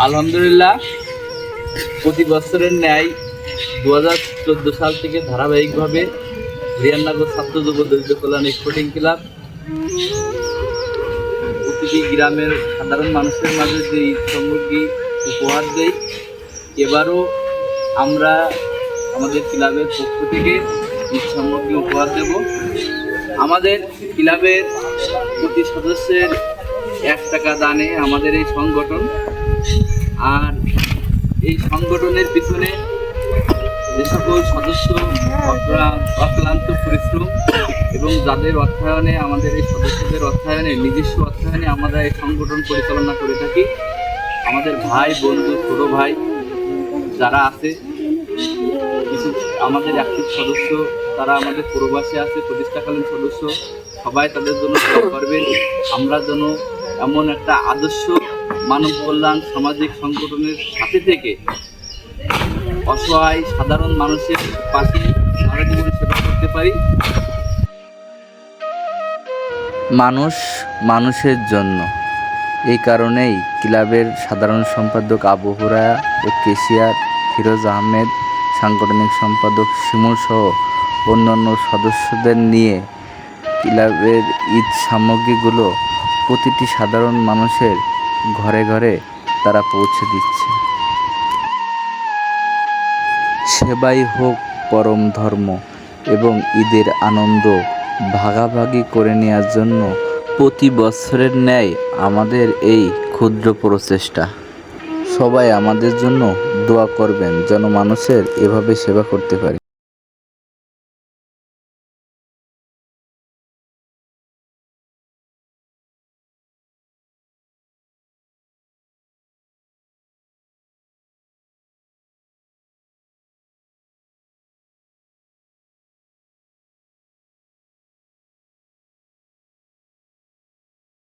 আলহামদুলিল্লাহ, প্রতি বছরের ন্যায় 2014 সাল থেকে ধারাবাহিকভাবে হরিয়ানগর ছাত্র যুব দরিদ্র কল্যাণ স্পোর্টিং ক্লাব প্রতিটি গ্রামের সাধারণ মানুষের মাঝে যে ঈদ সামগ্রী উপহার দেয়, এবারও আমরা আমাদের ক্লাবের পক্ষ থেকে ঈদ সামগ্রী উপহার দেব। আমাদের ক্লাবের প্রতি সদস্যের 1 টাকা দানে আমাদের এই সংগঠন, আর এই সংগঠনের পিছনে যে সকল সদস্য অক্লান্ত পরিশ্রম এবং যাদের অর্থায়নে, আমাদের এই সদস্যদের অর্থায়নে, নিজস্ব অর্থায়নে আমরা এই সংগঠন পরিচালনা করে থাকি। আমাদের ভাই বন্ধু ছোট ভাই যারা আছে, কিছু আমাদের অ্যাক্টিভ সদস্য, তারা আমাদের প্রবাসী আছে, প্রতিষ্ঠাকালীন সদস্য, সবাই তাদের জন্য দোয়া করবেন। আমরা যেন এমন একটা আদর্শ মানব কল্যাণ সামাজিক সংগঠনের সাথে থেকে অসহায় সাধারণ মানুষের পাশে সারা জীবন সেবা করতে পারি। মানুষ মানুষের জন্য, এই কারণেই ক্লাবের সাধারণ সম্পাদক আবু হুরায়া ও কেশিয়ার ফিরোজ আহমেদ, সাংগঠনিক সম্পাদক শিমুল সহ অন্যান্য সদস্যদের নিয়ে ক্লাবের ঈদ সামগ্রীগুলো প্রতিটি সাধারণ মানুষের ঘরে ঘরে তারা পৌঁছে দিচ্ছে। সেবাই হোক পরম ধর্ম এবং ঈদের আনন্দ ভাগাভাগি করে নেওয়ার জন্য প্রতি বছরের ন্যায় আমাদের এই ক্ষুদ্র প্রচেষ্টা। সবাই আমাদের জন্য দোয়া করবেন যেন মানুষের এভাবে সেবা করতে পারি।